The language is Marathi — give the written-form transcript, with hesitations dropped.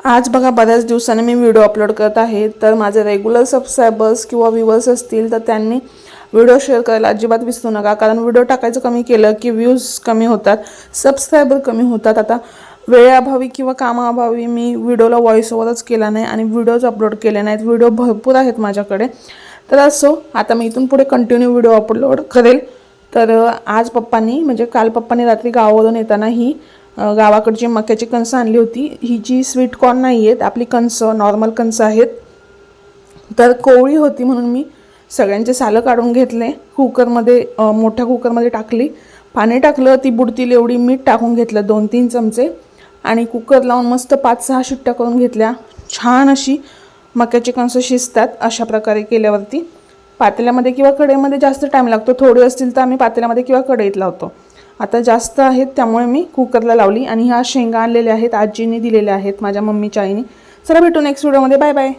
आज बघा बऱ्याच दिवसांनी मी व्हिडिओ अपलोड करत आहे, तर माझे रेग्युलर सबस्क्रायबर्स किंवा व्ह्यूअर्स असतील तर त्यांनी व्हिडिओ शेअर करायला अजिबात विसरू नका, कारण व्हिडिओ टाकायचं कमी केलं की व्ह्यूज कमी होतात, सबस्क्रायबर कमी होतात। आता वेळेअभावी किंवा कामाअभावी मी व्हिडिओला व्हॉइस ओव्हरच केला नाही आणि व्हिडिओज अपलोड केले नाहीत। व्हिडिओ भरपूर आहेत माझ्याकडे, तर असो आता मी इथून पुढे कंटिन्यू व्हिडिओ अपलोड करेल। तर आज पप्पांनी म्हणजे काल पप्पांनी रात्री गावावरून येताना ही गावाकडची मक्याची कणसं आणली होती। ही जी स्वीट कॉर्न नाही आहेत, आपली कणसं नॉर्मल कणसं आहेत। तर कोवळी होती म्हणून मी सगळ्यांचे सालं काढून घेतले, कुकरमध्ये मोठ्या कुकरमध्ये टाकली, पाणी टाकलं, ती बुडतील एवढी मीठ टाकून घेतलं 2-3 चमचे आणि कुकर लावून मस्त 5-6 शिट्ट्या करून घेतल्या। छान अशी मक्याची कणसं शिजतात अशा प्रकारे केल्यावरती। पातेल्यामध्ये किंवा कढईमध्ये जास्त टाइम लागतो, थोडे असतील तर आम्ही पातेल्यामध्ये किंवा कढईत लावतो। आता जास्त आहेत त्यामुळे मी कुकरला लावली आणि ह्या शेंगा आणलेल्या आहेत, आजींनी दिलेल्या आहेत माझ्या मम्मीच्या आईने। चला भेटू नेक्स्ट व्हिडिओमध्ये, बाय बाय।